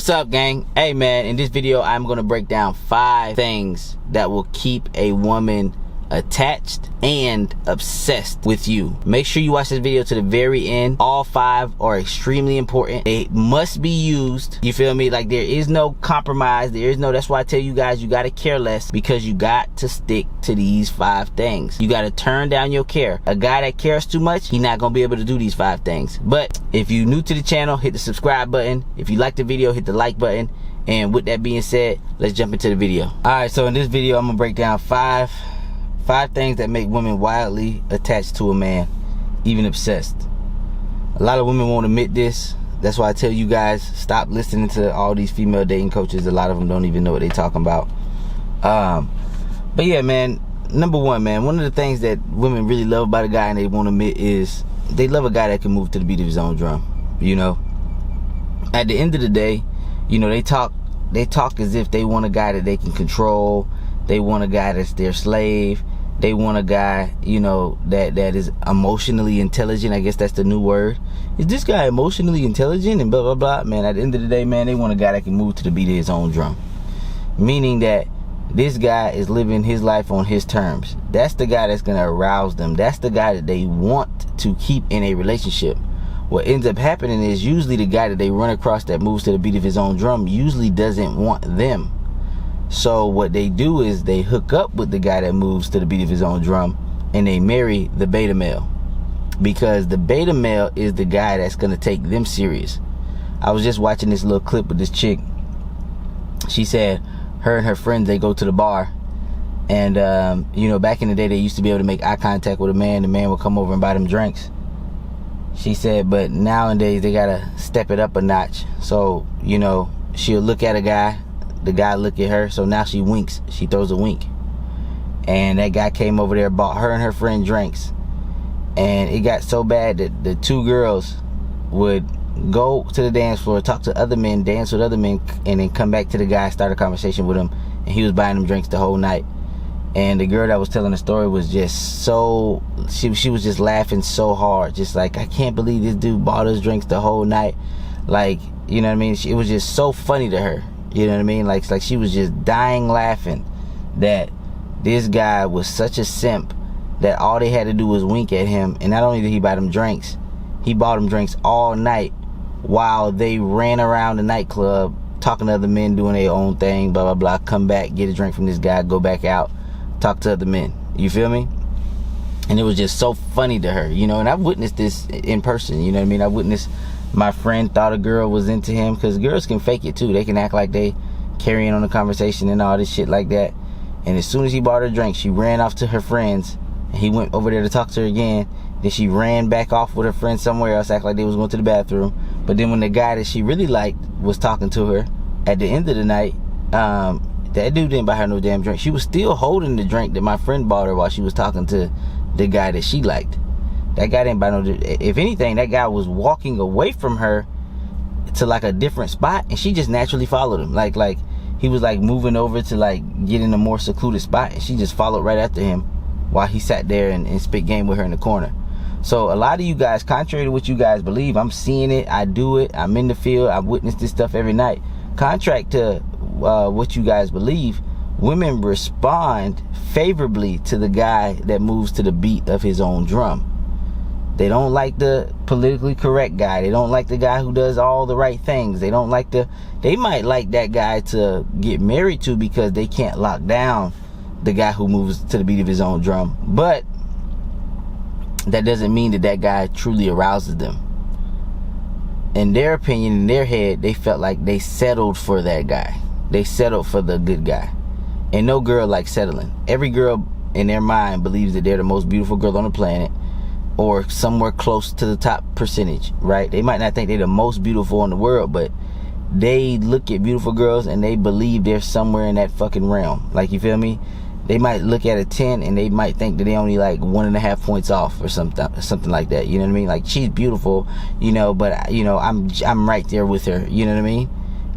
What's up, gang? Hey man, in this video I'm gonna break down 5 things that will keep a woman attached and obsessed with you. Make sure you watch this video to the very end. All 5 are extremely important. They must be used. You feel me? Like, there is no compromise. There is no, that's why I tell you guys, you gotta care less, because you got to stick to these 5 things. You gotta turn down your care. A guy that cares too much, he's not gonna be able to do these 5 things. But if you're new to the channel, hit the subscribe button. If you like the video, hit the like button. And with that being said, let's jump into the video. All right, so in this video, I'm gonna break down 5 things that make women wildly attached to a man, even obsessed. A lot of women won't admit this. That's why I tell you guys, stop listening to all these female dating coaches. A lot of them don't even know what they're talking about. But yeah, man, number 1, man, one of the things that women really love about a guy and they won't admit is they love a guy that can move to the beat of his own drum. You know, at the end of the day, you know, they talk as if they want a guy that they can control. They want a guy that's their slave. They want a guy, you know, that is emotionally intelligent. I guess that's the new word. Is this guy emotionally intelligent and blah, blah, blah? Man, at the end of the day, man, they want a guy that can move to the beat of his own drum. Meaning that this guy is living his life on his terms. That's the guy that's going to arouse them. That's the guy that they want to keep in a relationship. What ends up happening is usually the guy that they run across that moves to the beat of his own drum usually doesn't want them. So what they do is they hook up with the guy that moves to the beat of his own drum, and they marry the beta male, because the beta male is the guy that's going to take them serious. I was just watching this little clip with this chick. She said her and her friends, they go to the bar, and you know, back in the day they used to be able to make eye contact with a man. The man would come over and buy them drinks. She said, but nowadays they gotta step it up a notch. So, you know, she'll look at a guy, the guy look at her, so now she winks. She throws a wink. And that guy came over there, bought her and her friend drinks. And it got so bad that the 2 girls would go to the dance floor, talk to other men, dance with other men, and then come back to the guy, start a conversation with him, and he was buying them drinks the whole night. And the girl that was telling the story was just so, she was just laughing so hard, just like, I can't believe this dude bought us drinks the whole night. Like, you know what I mean? It was just so funny to her. You know what I mean? Like she was just dying laughing that this guy was such a simp that all they had to do was wink at him. And not only did he buy them drinks, he bought them drinks all night while they ran around the nightclub talking to other men, doing their own thing, blah, blah, blah. Come back, get a drink from this guy, go back out, talk to other men. You feel me? And it was just so funny to her, you know. And I've witnessed this in person, you know what I mean? I witnessed my friend thought a girl was into him, because girls can fake it too. They can act like they carrying on the conversation and all this shit like that. And as soon as he bought her drink, she ran off to her friends, and he went over there to talk to her again. Then she ran back off with her friends somewhere else, act like they was going to the bathroom. But then when the guy that she really liked was talking to her at the end of the night, that dude didn't buy her no damn drink. She was still holding the drink that my friend bought her while she was talking to the guy that she liked. That guy didn't buy no. If anything, that guy was walking away from her to like a different spot, and she just naturally followed him. Like he was like moving over to like get in a more secluded spot, and she just followed right after him while he sat there and spit game with her in the corner. So a lot of you guys, contrary to what you guys believe, I'm seeing it, I do it, I'm in the field, I witness this stuff every night. Contrary to what you guys believe, women respond favorably to the guy that moves to the beat of his own drum. They don't like the politically correct guy. They don't like the guy who does all the right things. They don't like they might like that guy to get married to, because they can't lock down the guy who moves to the beat of his own drum. But that doesn't mean that guy truly arouses them. In their opinion, in their head, they felt like they settled for that guy. They settled for the good guy. And no girl likes settling. Every girl in their mind believes that they're the most beautiful girl on the planet, or somewhere close to the top percentage, right? They might not think they're the most beautiful in the world, but they look at beautiful girls and they believe they're somewhere in that fucking realm. Like, you feel me? They might look at a 10 and they might think that they only like 1.5 points off or something like that. You know what I mean? Like, she's beautiful, you know, but you know, I'm right there with her. You know what I mean?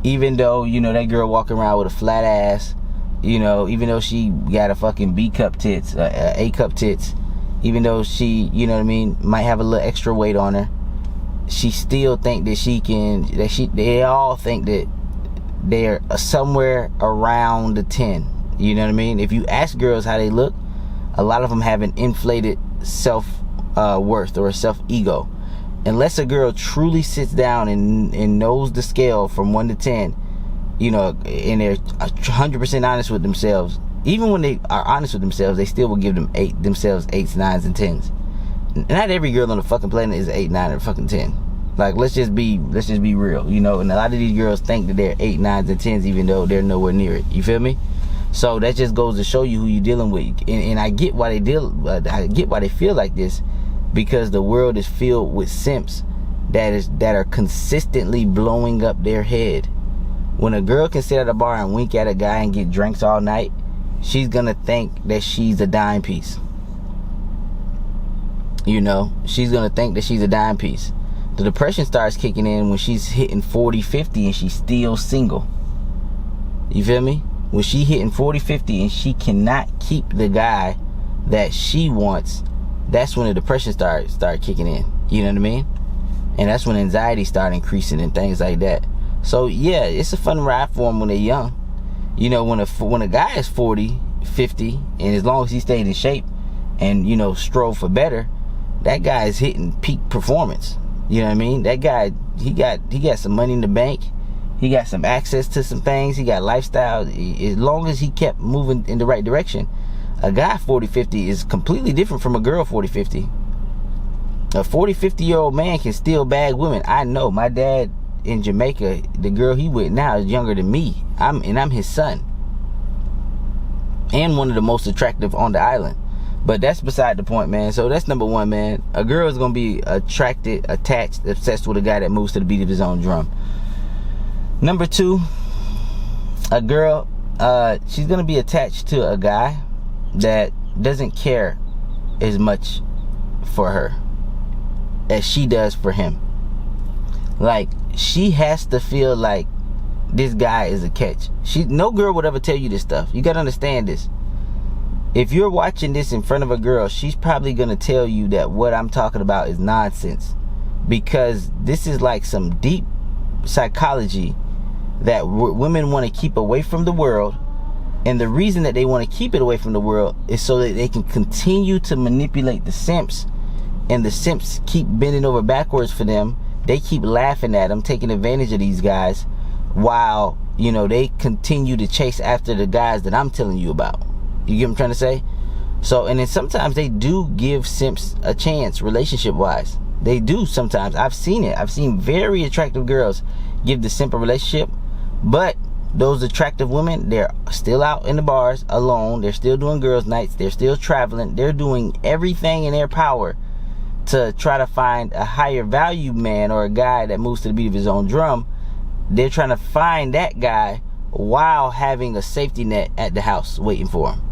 Even though, you know, that girl walking around with a flat ass, you know, even though she got a fucking B cup tits, A cup tits, even though she, you know what I mean, might have a little extra weight on her, she still think that she can, they all think that they're somewhere around the 10. You know what I mean? If you ask girls how they look, a lot of them have an inflated self-worth or a self-ego. Unless a girl truly sits down and knows the scale from 1 to 10, you know, and they're 100% honest with themselves. Even when they are honest with themselves, they still will give themselves 8s, 9s, and 10s. Not every girl on the fucking planet is 8, 9, or fucking 10. Like, let's just be real, you know. And a lot of these girls think that they're 8, 9s, and 10s, even though they're nowhere near it. You feel me? So that just goes to show you who you're dealing with. And I get why they feel like this, because the world is filled with simps that are consistently blowing up their head. When a girl can sit at a bar and wink at a guy and get drinks all night, she's gonna think that she's a dime piece. You know, she's gonna think that she's a dime piece. The depression starts kicking in when she's hitting 40, 50 and she's still single. You feel me? When she hitting 40, 50 and she cannot keep the guy that she wants, that's when the depression start kicking in. You know what I mean? And that's when anxiety start increasing and things like that. So yeah, it's a fun ride for them when they're young. You know, when a guy is 40, 50, and as long as he stays in shape and, you know, strove for better, that guy is hitting peak performance. You know what I mean? That guy, he got some money in the bank. He got some access to some things. He got lifestyle. As long as he kept moving in the right direction. A guy 40, 50 is completely different from a girl 40, 50. A 40, 50-year-old man can still bag women. I know. My dad in Jamaica, the girl he with now is younger than me. I'm his son. And one of the most attractive on the island. But that's beside the point, man. So that's number one, man. A girl is going to be attracted, attached, obsessed with a guy that moves to the beat of his own drum. Number two, a girl, she's going to be attached to a guy that doesn't care as much for her as she does for him. Like, she has to feel like this guy is a catch. No girl would ever tell you this stuff. You got to understand this. If you're watching this in front of a girl, she's probably going to tell you that what I'm talking about is nonsense. Because this is like some deep psychology that women want to keep away from the world. And the reason that they want to keep it away from the world is so that they can continue to manipulate the simps. And the simps keep bending over backwards for them. They keep laughing at them, taking advantage of these guys, while, you know, they continue to chase after the guys that I'm telling you about. You get what I'm trying to say? So, and then sometimes they do give simps a chance relationship-wise. They do sometimes. I've seen it. I've seen very attractive girls give the simp a relationship. But those attractive women, they're still out in the bars alone. They're still doing girls' nights. They're still traveling. They're doing everything in their power to try to find a higher value man or a guy that moves to the beat of his own drum. They're trying to find that guy while having a safety net at the house waiting for him.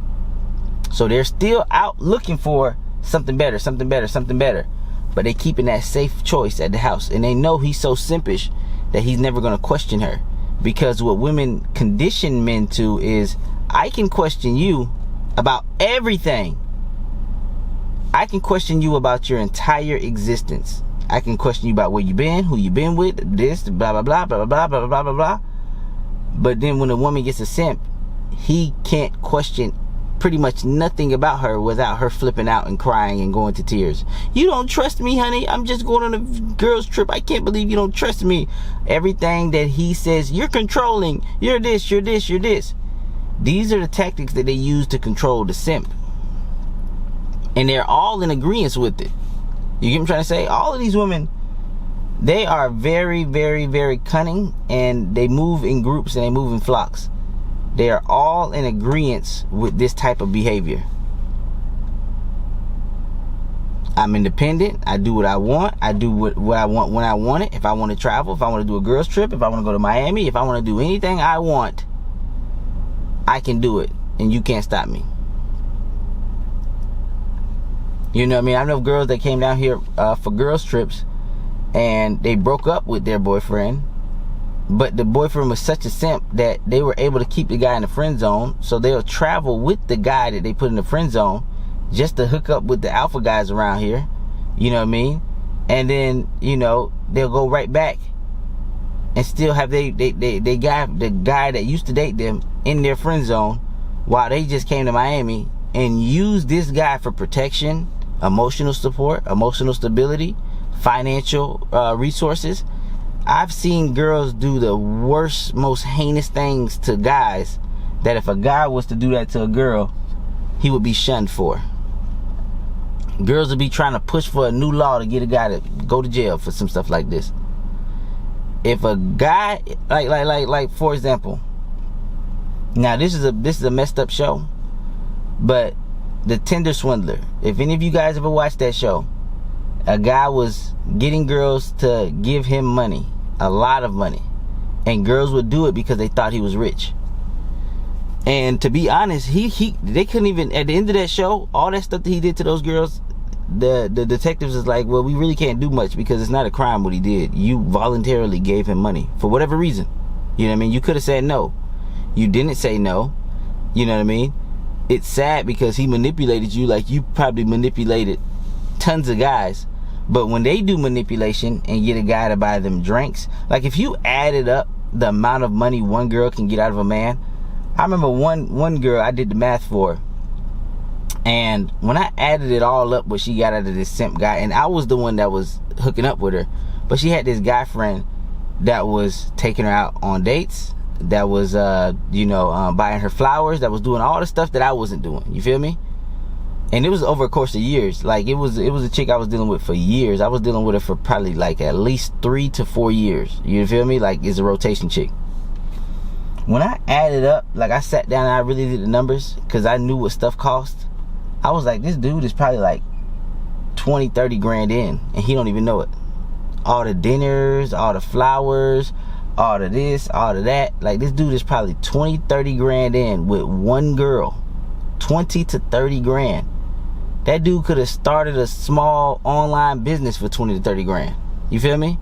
So they're still out looking for something better, something better, something better. But they keeping that safe choice at the house. And they know he's so simpish that he's never going to question her. Because what women condition men to is, I can question you about everything. I can question you about your entire existence. I can question you about where you been, who you been with, this, blah, blah, blah, blah, blah, blah, blah, blah, blah. But then when a woman gets a simp, he can't question pretty much nothing about her without her flipping out and crying and going to tears. You don't trust me, honey? I'm just going on a girls trip. I can't believe you don't trust me. Everything that he says, you're controlling. You're this, you're this, you're this. These are the tactics that they use to control the simp. And they're all in agreement with it. You get what I'm trying to say? All of these women, they are very, very, very cunning. And they move in groups and they move in flocks. They are all in agreement with this type of behavior. I'm independent. I do what I want. I do what I want when I want it. If I want to travel, if I want to do a girls trip, if I want to go to Miami, if I want to do anything I want, I can do it. And you can't stop me. You know what I mean? I know girls that came down here for girls trips and they broke up with their boyfriend. But the boyfriend was such a simp that they were able to keep the guy in the friend zone. So they'll travel with the guy that they put in the friend zone just to hook up with the alpha guys around here. You know what I mean? And then, you know, they'll go right back and still have the guy that used to date them in their friend zone while they just came to Miami and used this guy for protection, emotional support, emotional stability, financial resources. I've seen girls do the worst, most heinous things to guys that if a guy was to do that to a girl, he would be shunned for. Girls would be trying to push for a new law to get a guy to go to jail for some stuff like this. If a guy, like for example, now this is a messed up show, but the Tinder Swindler, if any of you guys ever watched that show, a guy was getting girls to give him money, a lot of money, and girls would do it because they thought he was rich. And to be honest, they couldn't even, at the end of that show, all that stuff that he did to those girls, the detectives is like, well, we really can't do much because it's not a crime what he did. You voluntarily gave him money for whatever reason. You know what I mean? You could have said no. You didn't say no. You know what I mean? It's sad because he manipulated you like you probably manipulated tons of guys. But when they do manipulation and get a guy to buy them drinks, like if you added up the amount of money one girl can get out of a man, I remember one girl I did the math for, and when I added it all up what she got out of this simp guy, and I was the one that was hooking up with her, but she had this guy friend that was taking her out on dates, that was buying her flowers, that was doing all the stuff that I wasn't doing. You feel me? And it was over a course of years. Like it was a chick I was dealing with for years. I was dealing with her for probably like at least 3 to 4 years. You feel me? Like it's a rotation chick. When I added up, like I sat down and I really did the numbers because I knew what stuff cost. I was like, this dude is probably like 20-30 grand in, and he don't even know it. All the dinners, all the flowers, all of this, all of that. Like this dude is probably 20-30 grand in with one girl. 20 to 30 grand. That dude could have started a small online business for 20 to 30 grand. You feel me?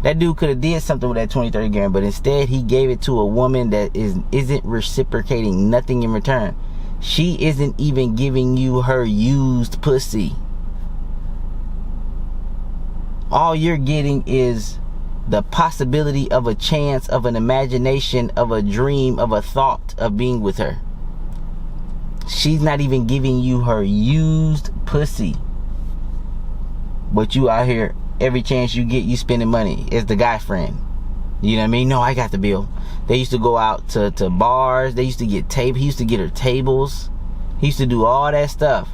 That dude could have did something with that 20, 30 grand, but instead he gave it to a woman that isn't reciprocating nothing in return. She isn't even giving you her used pussy. All you're getting is the possibility of a chance, of an imagination, of a dream, of a thought of being with her. She's not even giving you her used pussy. But you out here, every chance you get, you spending money. It's the guy friend. You know what I mean? No, I got the bill. They used to go out to bars. They used to get he used to get her tables. He used to do all that stuff.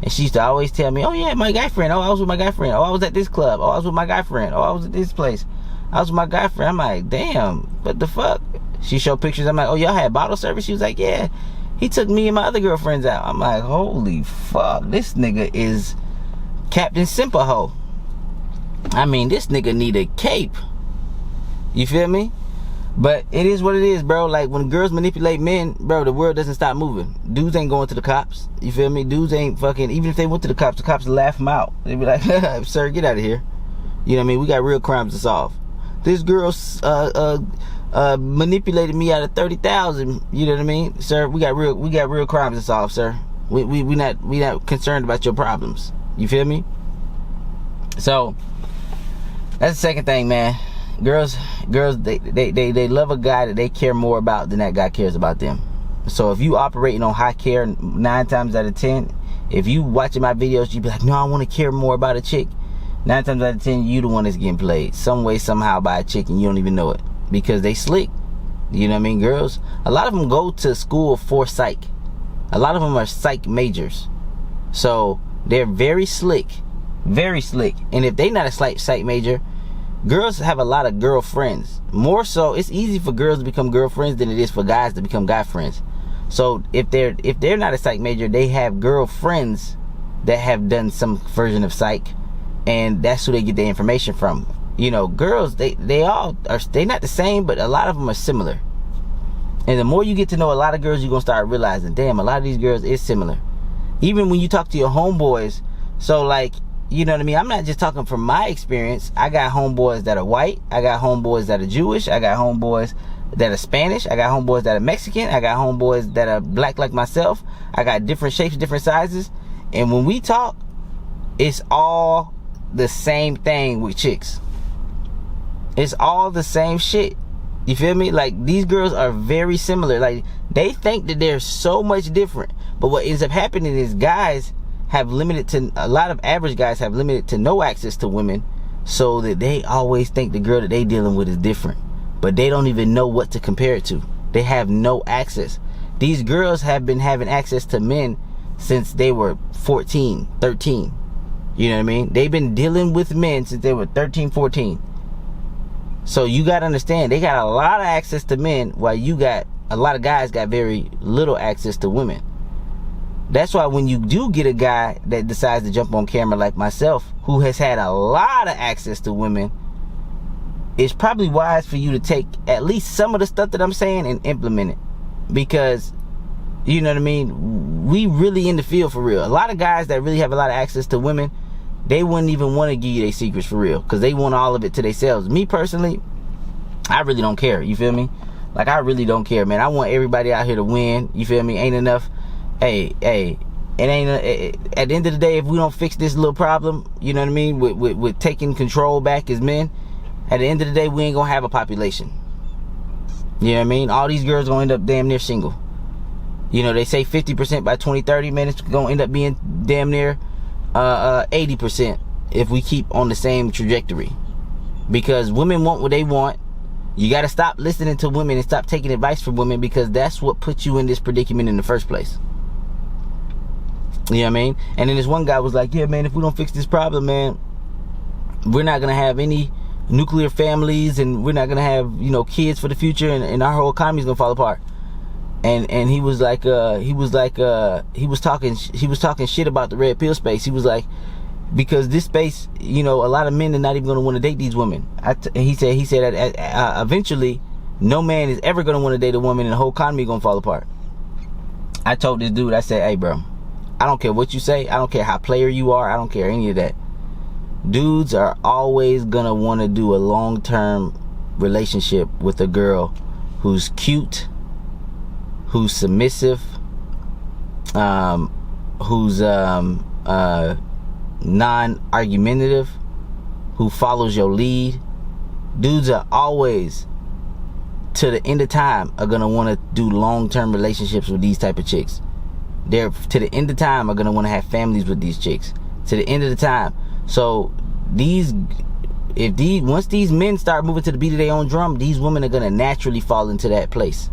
And she used to always tell me, oh yeah, my guy friend. Oh, I was with my guy friend. Oh, I was at this club. Oh, I was with my guy friend. Oh, I was at this place. I was with my guy friend. I'm like, damn, what the fuck? She showed pictures. I'm like, oh, y'all had bottle service? She was like, yeah. He took me and my other girlfriends out. I'm like, holy fuck, this nigga is Captain Simple-Ho. I mean, this nigga need a cape. You feel me? But it is what it is, bro. Like, when girls manipulate men, bro, the world doesn't stop moving. Dudes ain't going to the cops. You feel me? Dudes ain't fucking, even if they went to the cops would laugh them out. They'd be like, sir, get out of here. You know what I mean? We got real crimes to solve. This girl manipulated me out of 30,000. You know what I mean, sir? We got real crimes to solve, sir. We not concerned about your problems. You feel me? So that's the second thing, man. Girls, they love a guy that they care more about than that guy cares about them. So if you operating on high care 9 times out of 10, if you watching my videos, you be like, no, I want to care more about a chick. 9 times out of 10, you the one that's getting played some way, somehow by a chick, and you don't even know it because they slick. You know what I mean? Girls, a lot of them go to school for psych. A lot of them are psych majors. So they're very slick. Very slick. And if they not a psych major, girls have a lot of girlfriends. More so, it's easy for girls to become girlfriends than it is for guys to become guy friends. So if they're not a psych major, they have girlfriends that have done some version of psych, and that's who they get their information from. You know, girls, they all are, they not the same, but a lot of them are similar. And the more you get to know a lot of girls, you're gonna start realizing, damn, a lot of these girls is similar. Even when you talk to your homeboys, so like, you know what I mean? I'm not just talking from my experience. I got homeboys that are white. I got homeboys that are Jewish. I got homeboys that are Spanish. I got homeboys that are Mexican. I got homeboys that are black like myself. I got different shapes, different sizes. And when we talk, it's all the same thing with chicks. It's all the same shit. You feel me? Like, these girls are very similar. Like, they think that they're so much different. But what ends up happening is guys have limited to, a lot of average guys have limited to no access to women, so that they always think the girl that they dealing with is different. But they don't even know what to compare it to. They have no access. These girls have been having access to men since they were 14, 13. You know what I mean? They've been dealing with men since they were 13, 14. So you got to understand, they got a lot of access to men, while you got, a lot of guys got very little access to women. That's why when you do get a guy that decides to jump on camera like myself, who has had a lot of access to women, it's probably wise for you to take at least some of the stuff that I'm saying and implement it. Because, you know what I mean, we really in the field for real. A lot of guys that really have a lot of access to women, they wouldn't even want to give you their secrets for real, because they want all of it to themselves. Me personally, I really don't care. You feel me? Like, I really don't care, man. I want everybody out here to win. You feel me? Ain't enough. Hey, it ain't at the end of the day, if we don't fix this little problem, you know what I mean, with taking control back as men, at the end of the day, we ain't gonna have a population. You know what I mean? All these girls gonna end up damn near single. You know, they say 50% by 2030, man. It's gonna end up being damn near 80% if we keep on the same trajectory. Because women want what they want. You got to stop listening to women and stop taking advice from women, because that's what put you in this predicament in the first place. You know what I mean? And then this one guy was like, yeah, man, if we don't fix this problem, man, we're not gonna have any nuclear families, and we're not gonna have, you know, kids for the future, and our whole economy's gonna fall apart. And he was talking shit about the red pill space. He was like, because this space, you know, a lot of men are not even going to want to date these women. He said that eventually no man is ever going to want to date a woman, and the whole economy going to fall apart. I told this dude, I said, hey bro, I don't care what you say, I don't care how player you are, I don't care any of that. Dudes are always going to want to do a long-term relationship with a girl who's cute, who's submissive, who's non-argumentative, who follows your lead. Dudes are always, to the end of time, are gonna want to do long-term relationships with these type of chicks. They're, to the end of time, are gonna want to have families with these chicks. To the end of the time. So once these men start moving to the beat of their own drum, these women are gonna naturally fall into that place.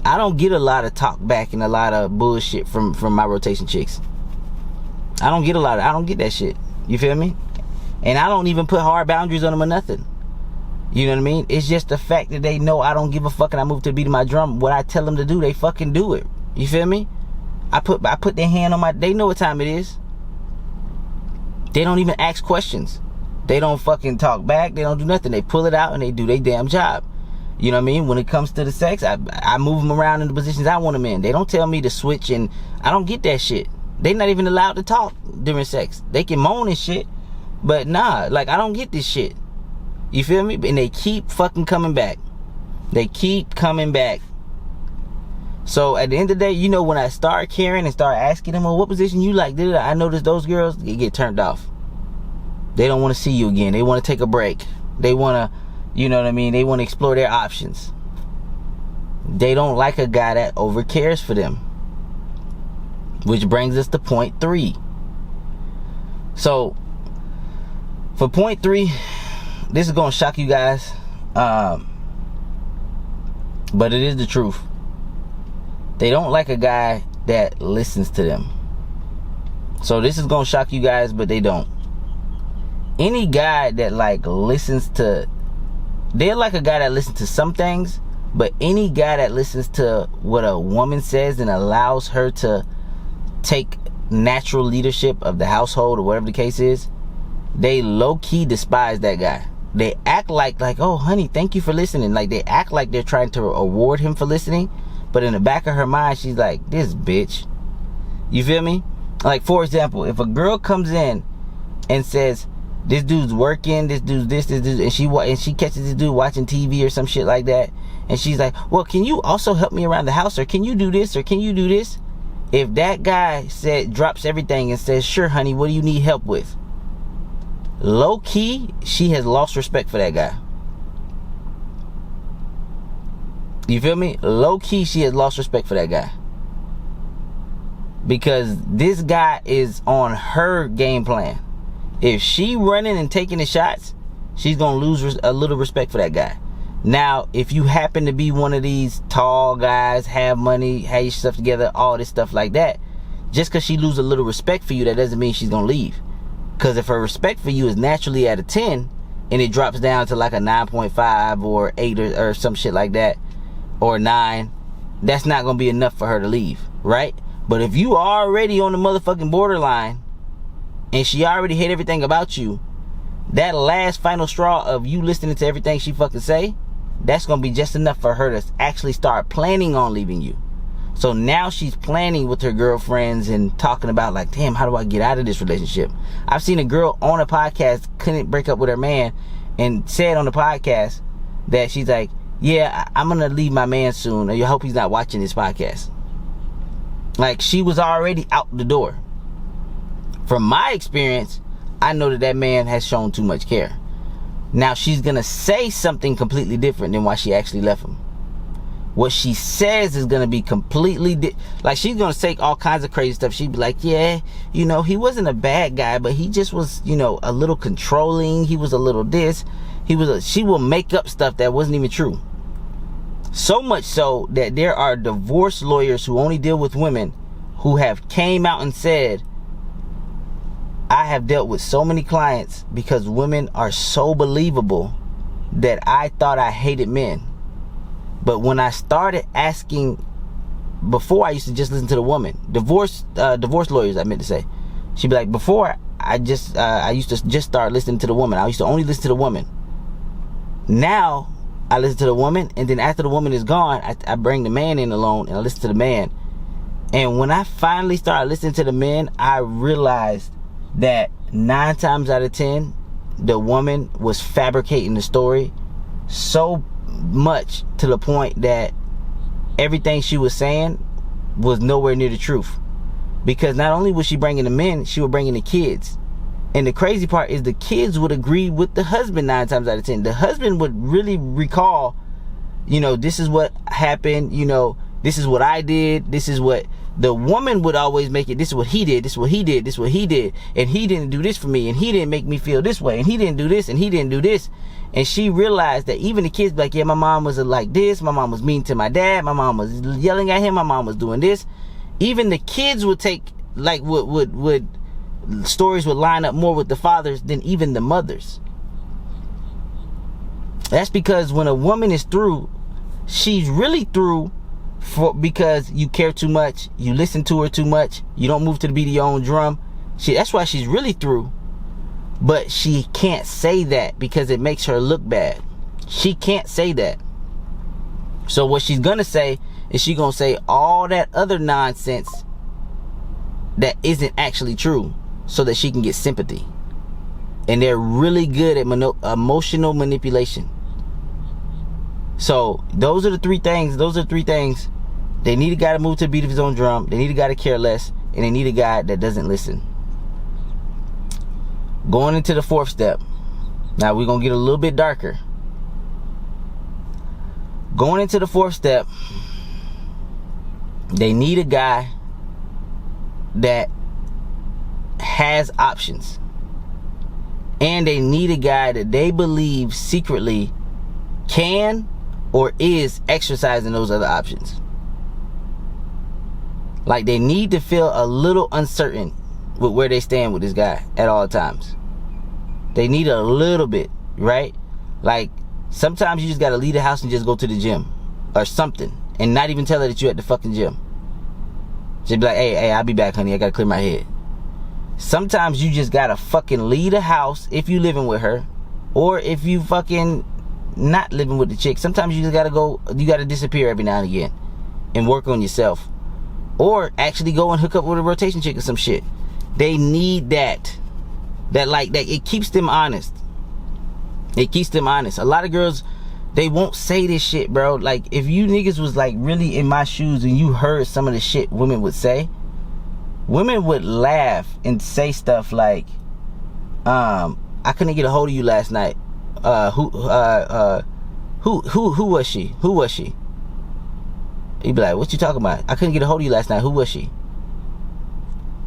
I don't get a lot of talk back and a lot of bullshit from my rotation chicks. I don't get that shit. You feel me? And I don't even put hard boundaries on them or nothing. You know what I mean? It's just the fact that they know I don't give a fuck, and I move to the beat of my drum. What I tell them to do, they fucking do it. You feel me? I put their hand on they know what time it is. They don't even ask questions. They don't fucking talk back. They don't do nothing. They pull it out and they do their damn job. You know what I mean? When it comes to the sex, I move them around in the positions I want them in. They don't tell me to switch, and I don't get that shit. They not even allowed to talk during sex. They can moan and shit, but nah, like, I don't get this shit. You feel me? And they keep fucking coming back. They keep coming back. So at the end of the day, you know, when I start caring and start asking them, well, what position you like? I notice those girls, they get turned off. They don't want to see you again. They want to take a break. They want to, you know what I mean? They want to explore their options. They don't like a guy that over cares for them. Which brings us to point 3. So, for point 3, this is going to shock you guys. But it is the truth. They don't like a guy that listens to them. So this is going to shock you guys, but they don't. Any guy that like listens to, they're like a guy that listens to some things, but any guy that listens to what a woman says and allows her to take natural leadership of the household or whatever the case is, they low-key despise that guy. They act like, oh honey, thank you for listening. Like, they act like they're trying to award him for listening, but in the back of her mind, she's like, this bitch. You feel me? Like, for example, if a girl comes in and says, this dude's working, this dude's this, and she catches this dude watching TV or some shit like that, and she's like, well, can you also help me around the house, or can you do this, or can you do this? If that guy drops everything and says, sure honey, what do you need help with? low key, she has lost respect for that guy. You feel me? Low key, she has lost respect for that guy. Because this guy is on her game plan. If she running and taking the shots, she's going to lose a little respect for that guy. Now, if you happen to be one of these tall guys, have money, have your stuff together, all this stuff like that, just because she loses a little respect for you, that doesn't mean she's going to leave. Because if her respect for you is naturally at a 10, and it drops down to like a 9.5 or 8 or some shit like that, or 9, that's not going to be enough for her to leave, right? But if you already on the motherfucking borderline, and she already hate everything about you, that last final straw of you listening to everything she fucking say, that's going to be just enough for her to actually start planning on leaving you. So now she's planning with her girlfriends and talking about like, damn, how do I get out of this relationship? I've seen a girl on a podcast couldn't break up with her man and said on the podcast that she's like, yeah, I'm going to leave my man soon. I hope he's not watching this podcast. Like, she was already out the door. From my experience, I know that man has shown too much care. Now, she's going to say something completely different than why she actually left him. What she says is going to be completely like, she's going to say all kinds of crazy stuff. She'd be like, yeah, you know, he wasn't a bad guy, but he just was, you know, a little controlling. He was a little this. She will make up stuff that wasn't even true. So much so that there are divorce lawyers who only deal with women who have came out and said, I have dealt with so many clients because women are so believable that I thought I hated men. But when I started asking, before I used to just listen to the woman, divorce lawyers, I meant to say. She'd be like, before I used to just start listening to the woman. I used to only listen to the woman. Now I listen to the woman, and then after the woman is gone, I bring the man in alone and I listen to the man. And when I finally started listening to the men, I realized that 9 times out of 10, the woman was fabricating the story so much to the point that everything she was saying was nowhere near the truth. Because not only was she bringing the men, she was bringing the kids. And the crazy part is the kids would agree with the husband 9 times out of 10. The husband would really recall, you know, this is what happened, you know, this is what I did, this is what... The woman would always make it, this is what he did, this is what he did, this is what he did, and he didn't do this for me, and he didn't make me feel this way, and he didn't do this, and he didn't do this. And she realized that even the kids be like, yeah, my mom was like this, my mom was mean to my dad, my mom was yelling at him, my mom was doing this. Even the kids would take, like, would stories would line up more with the fathers than even the mothers. That's because when a woman is through, she's really through because you care too much, you listen to her too much, you don't move to the beat of your own drum. That's why she's really through. But she can't say that because it makes her look bad. She can't say that. So what she's gonna say is she's gonna say all that other nonsense that isn't actually true so that she can get sympathy. And they're really good at emotional manipulation. So those are the 3 things. They need a guy to move to the beat of his own drum. They need a guy to care less. And they need a guy that doesn't listen. Going into the 4th step. Now we're going to get a little bit darker. Going into the 4th step, they need a guy that has options. And they need a guy that they believe secretly can or is exercising those other options. Like, they need to feel a little uncertain with where they stand with this guy at all times. They need a little bit, right? Like, sometimes you just gotta leave the house and just go to the gym or something and not even tell her that you're at the fucking gym. Just be like, hey, I'll be back, honey, I gotta clear my head. Sometimes you just gotta fucking leave the house if you living with her, or if you fucking not living with the chick. Sometimes you just gotta go, you gotta disappear every now and again and work on yourself. Or actually go and hook up with a rotation chick or some shit. They need that. That it keeps them honest. It keeps them honest. A lot of girls, they won't say this shit, bro. Like, if you niggas was like really in my shoes and you heard some of the shit women would say, women would laugh and say stuff like, I I couldn't get a hold of you last night. Who was she? Who was she? You'd be like, what you talking about? I couldn't get a hold of you last night. Who was she?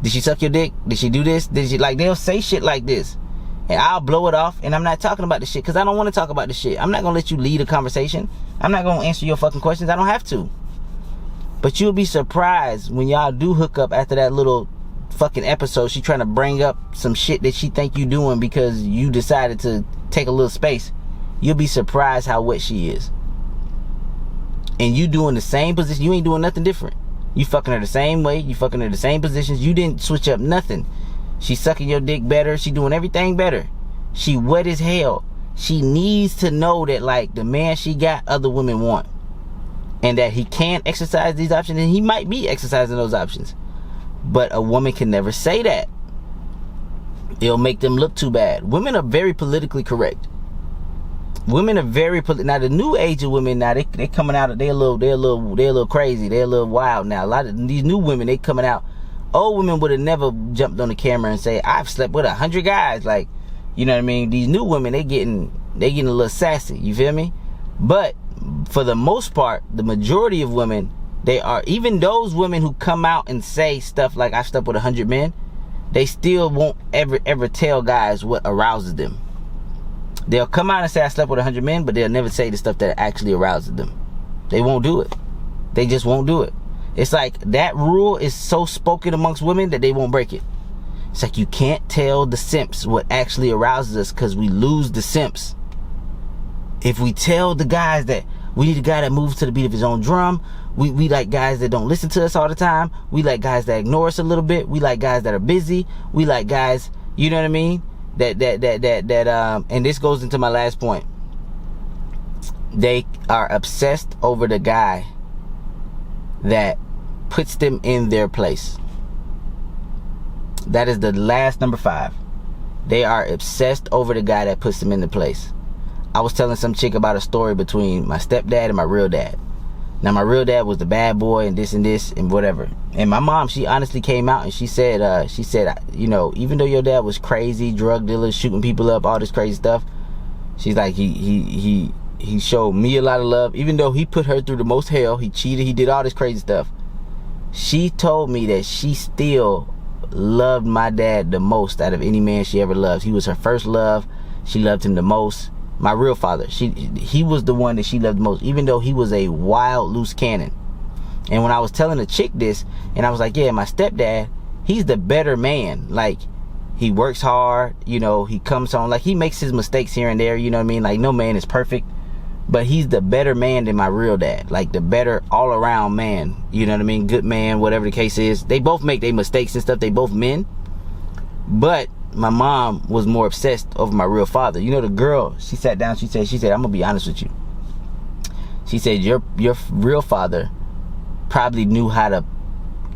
Did she suck your dick? Did she do this? Did she, like, they'll say shit like this. And I'll blow it off, and I'm not talking about the shit, because I don't want to talk about the shit. I'm not going to let you lead a conversation. I'm not going to answer your fucking questions. I don't have to. But you'll be surprised when y'all do hook up after that little fucking episode. She trying to bring up some shit that she think you doing because you decided to take a little space. You'll be surprised how wet she is. And you doing the same position. You ain't doing nothing different. You fucking her the same way. You fucking her the same positions. You didn't switch up nothing. She sucking your dick better. She doing everything better. She wet as hell. She needs to know that, like, the man she got, other women want. And that he can exercise these options. And he might be exercising those options. But a woman can never say that. It'll make them look too bad. Women are very politically correct. Women are very now the new age of women now, they coming out, they're a little crazy, they're a little wild now. A lot of these new women, they coming out. Old women would have never jumped on the camera and say, I've slept with 100 guys, like, you know what I mean? These new women, they getting a little sassy, you feel me? But for the most part, the majority of women, they are, even those women who come out and say stuff like I slept with 100 men, they still won't ever tell guys what arouses them. They'll come out and say I slept with 100 men, but they'll never say the stuff that actually arouses them. They won't do it. They just won't do it. It's like that rule is so spoken amongst women that they won't break it. It's like you can't tell the simps what actually arouses us, because we lose the simps. If we tell the guys that we need a guy that moves to the beat of his own drum, we like guys that don't listen to us all the time. We like guys that ignore us a little bit. We like guys that are busy. We like guys, you know what I mean? And this goes into my last point. They are obsessed over the guy that puts them in their place. That is the last number 5. They are obsessed over the guy that puts them in the place. I was telling some chick about a story between my stepdad and my real dad. Now, my real dad was the bad boy and this and whatever. And my mom, she honestly came out and she said, you know, even though your dad was crazy, drug dealer, shooting people up, all this crazy stuff, she's like, he showed me a lot of love. Even though he put her through the most hell, he cheated, he did all this crazy stuff. She told me that she still loved my dad the most out of any man she ever loved. He was her first love. She loved him the most. My real father, he was the one that she loved the most, even though he was a wild, loose cannon. And when I was telling the chick this, and I was like, yeah, my stepdad, he's the better man. Like, he works hard, you know, he comes home, like, he makes his mistakes here and there, you know what I mean? Like, no man is perfect, but he's the better man than my real dad. Like, the better all-around man, you know what I mean? Good man, whatever the case is. They both make their mistakes and stuff. They both men. But my mom was more obsessed over my real father. You know, the girl, she sat down, she said, I'm gonna be honest with you. She said, your real father probably knew how to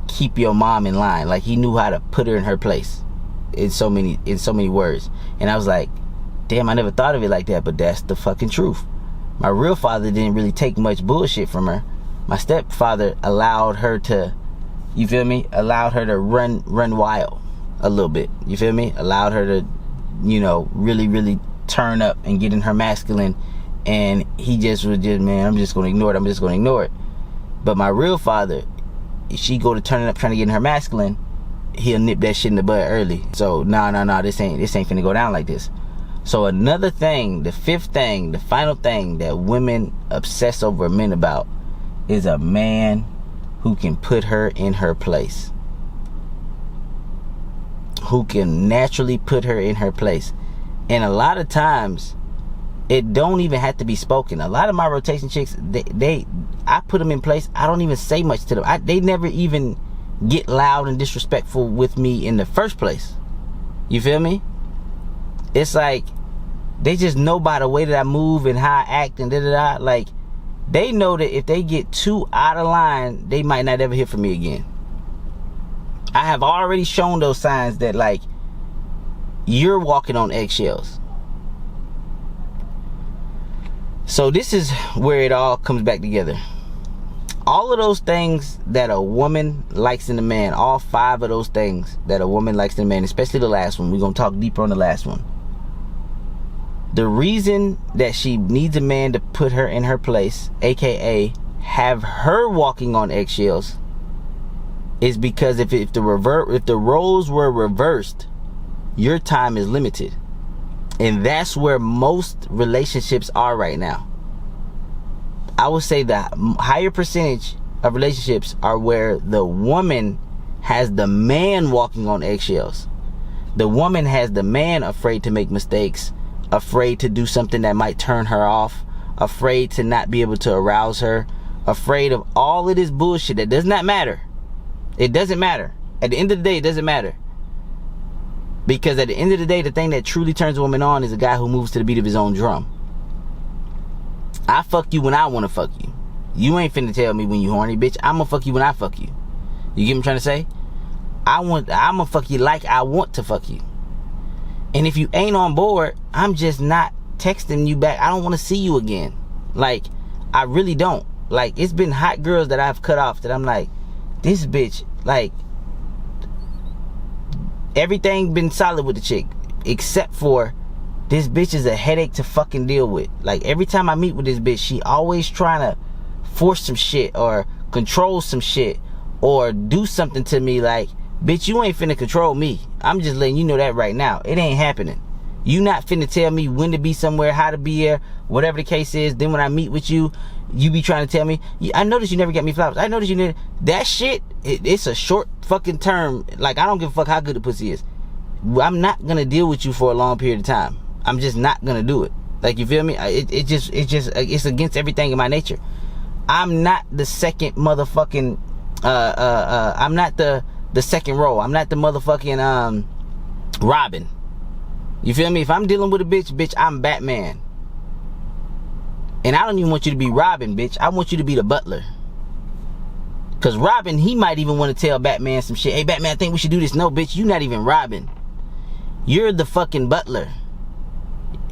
keep your mom in line. Like, he knew how to put her in her place in so many words. And I was like, damn, I never thought of it like that, but that's the fucking truth. My real father didn't really take much bullshit from her. My stepfather allowed her to, you feel me? Allowed her to run wild a little bit. You feel me? Allowed her to, you know, really, really turn up and get in her masculine. And he just was just, man, I'm just going to ignore it. But my real father, if she go to turning up trying to get in her masculine, he'll nip that shit in the bud early. So, no, this ain't finna go down like this. So another thing, the 5th thing, the final thing that women obsess over men about is a man who can put her in her place. Who can naturally put her in her place. And a lot of times, it don't even have to be spoken. A lot of my rotation chicks, I put them in place. I don't even say much to them. They never even get loud and disrespectful with me in the first place. You feel me? It's like, they just know by the way that I move and how I act and da-da-da. Like, they know that if they get too out of line, they might not ever hear from me again. I have already shown those signs that, like, you're walking on eggshells. So this is where it all comes back together. All of those things that a woman likes in a man, all 5 of those things that a woman likes in a man, especially the last one, we're going to talk deeper on the last one. The reason that she needs a man to put her in her place, aka have her walking on eggshells, is because if the roles were reversed, your time is limited. And that's where most relationships are right now. I would say the higher percentage of relationships are where the woman has the man walking on eggshells. The woman has the man afraid to make mistakes, afraid to do something that might turn her off, afraid to not be able to arouse her, afraid of all of this bullshit that does not matter. It doesn't matter. At the end of the day, it doesn't matter. Because at the end of the day, the thing that truly turns a woman on is a guy who moves to the beat of his own drum. I fuck you when I want to fuck you. You ain't finna tell me when you horny, bitch. I'ma fuck you when I fuck you. You get what I'm trying to say? I'ma fuck you like I want to fuck you. And if you ain't on board, I'm just not texting you back. I don't want to see you again. Like, I really don't. Like, it's been hot girls that I've cut off that I'm like, this bitch, like, everything been solid with the chick, except for this bitch is a headache to fucking deal with. Like, every time I meet with this bitch, she always trying to force some shit or control some shit or do something to me. Like, bitch, you ain't finna control me. I'm just letting you know that right now. It ain't happening. You not finna tell me when to be somewhere, how to be here, whatever the case is. Then when I meet with you, you be trying to tell me, I noticed you never get me flowers. I noticed you never. That shit, it's a short fucking term. Like, I don't give a fuck how good the pussy is. I'm not gonna deal with you for a long period of time. I'm just not gonna do it. Like, you feel me? It's against everything in my nature. I'm not the second motherfucking I'm not the second row. I'm not the motherfucking Robin. You feel me? If I'm dealing with a bitch, I'm Batman. And I don't even want you to be Robin, bitch. I want you to be the butler. Cause Robin, he might even want to tell Batman some shit. Hey, Batman, I think we should do this. No, bitch, you not even Robin. You're the fucking butler.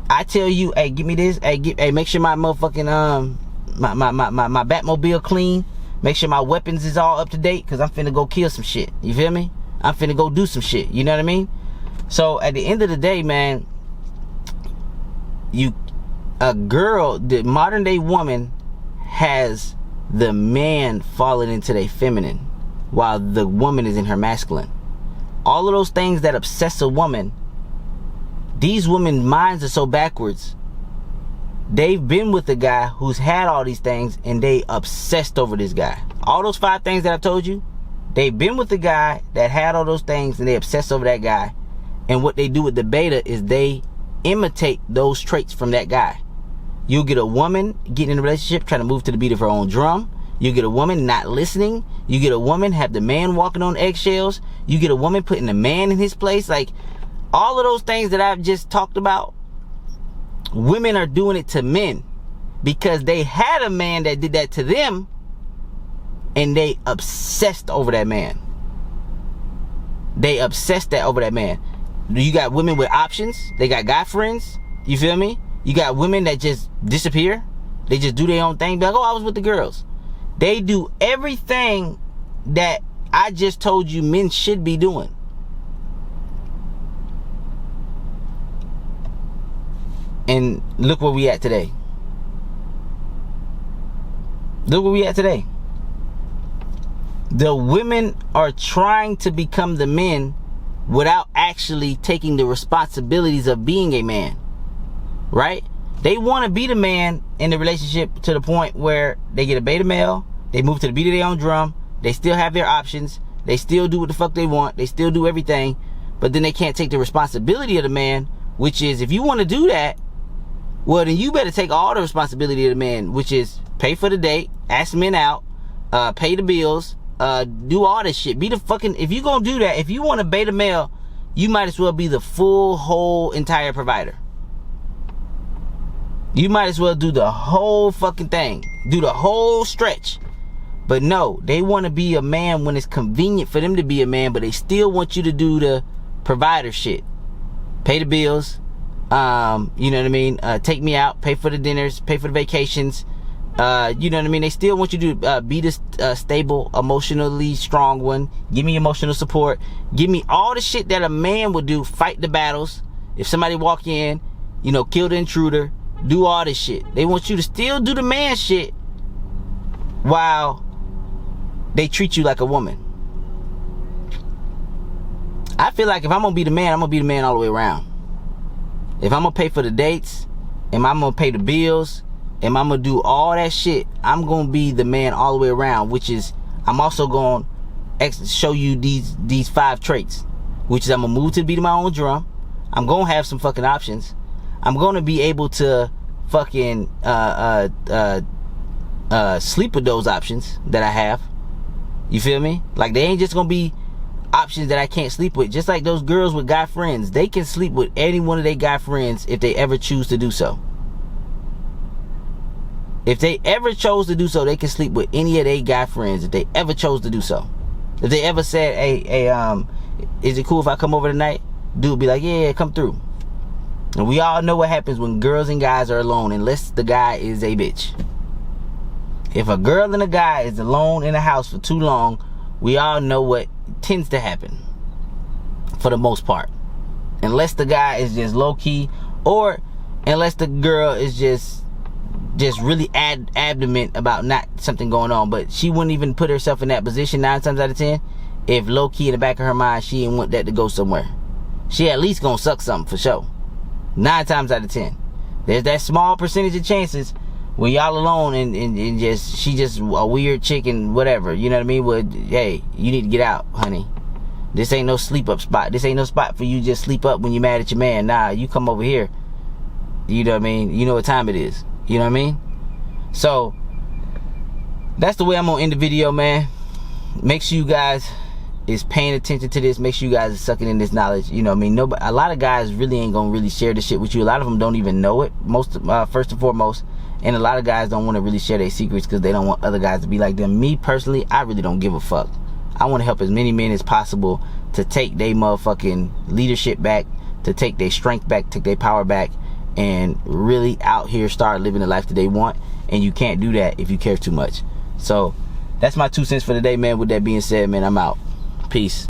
I tell you, hey, give me this. Hey, make sure my motherfucking my Batmobile clean. Make sure my weapons is all up to date. Cause I'm finna go kill some shit. You feel me? I'm finna go do some shit. You know what I mean? So at the end of the day, man, the modern day woman has the man falling into their feminine while the woman is in her masculine. All of those things that obsess a woman, these women's minds are so backwards. They've been with a guy who's had all these things and they obsessed over this guy. All those 5 things that I've told you, they've been with a guy that had all those things and they obsess over that guy. And what they do with the beta is they imitate those traits from that guy. You'll get a woman getting in a relationship trying to move to the beat of her own drum. You get a woman not listening. You get a woman have the man walking on eggshells. You get a woman putting the man in his place. Like, all of those things that I've just talked about, women are doing it to men because they had a man that did that to them and they obsessed over that man. They obsessed over that man. You got women with options. They got guy friends. You feel me? You got women that just disappear. They just do their own thing. Be like, oh, I was with the girls. They do everything that I just told you men should be doing. And look where we at today. Look where we at today. The women are trying to become the men without actually taking the responsibilities of being a man. Right? They want to be the man in the relationship to the point where they get a beta male, they move to the beat of their own drum, they still have their options, they still do what the fuck they want, they still do everything, but then they can't take the responsibility of the man, which is, if you want to do that, well, then you better take all the responsibility of the man, which is pay for the date, ask men out, pay the bills, do all this shit. Be the fucking, if you gonna do that, if you want a beta male, you might as well be the full, whole, entire provider. You might as well do the whole fucking thing. Do the whole stretch. But no, they want to be a man when it's convenient for them to be a man, but they still want you to do the provider shit. Pay the bills. You know what I mean? Take me out. Pay for the dinners. Pay for the vacations. You know what I mean? They still want you to be the stable, emotionally strong one. Give me emotional support. Give me all the shit that a man would do. Fight the battles. If somebody walk in, you know, kill the intruder, do all this shit. They want you to still do the man shit while they treat you like a woman. I feel like if I'm gonna be the man, I'm gonna be the man all the way around. If I'm gonna pay for the dates, and I'm gonna pay the bills, and I'm gonna do all that shit, I'm gonna be the man all the way around, which is, I'm also gonna show you these 5 traits, which is I'm gonna move to the beat of my own drum. I'm gonna have some fucking options. I'm gonna be able to fucking sleep with those options that I have. You feel me? Like, they ain't just gonna be options that I can't sleep with. Just like those girls with guy friends, they can sleep with any one of their guy friends if they ever choose to do so. If they ever chose to do so, they can sleep with any of their guy friends if they ever chose to do so. If they ever said, hey, is it cool if I come over tonight? Dude be like, yeah, come through. And we all know what happens when girls and guys are alone, unless the guy is a bitch. If a girl and a guy is alone in a house for too long, we all know what tends to happen, for the most part. Unless the guy is just low-key, or unless the girl is just really adamant about not something going on. But she wouldn't even put herself in that position 9 times out of 10 if low-key in the back of her mind she didn't want that to go somewhere. She at least gonna suck something for sure. 9 times out of 10. There's that small percentage of chances when y'all alone and just, she just a weird chick and whatever, you know what I mean? Well, hey, you need to get out, honey. This ain't no sleep up spot. This ain't no spot for you to just sleep up when you're mad at your man. Nah, you come over here. You know what I mean? You know what time it is. You know what I mean? So that's the way I'm gonna end the video, man. Make sure you guys is paying attention to this. Make sure you guys are sucking in this knowledge. You know what I mean? Nobody, a lot of guys really ain't gonna really share this shit with you. A lot of them don't even know it, first and foremost. And a lot of guys don't want to really share their secrets because they don't want other guys to be like them. Me personally, I really don't give a fuck. I want to help as many men as possible to take their motherfucking leadership back, to take their strength back, take their power back, and really out here start living the life that they want. And you can't do that if you care too much. So that's my 2 cents for today, man. With that being said, man, I'm out. Peace.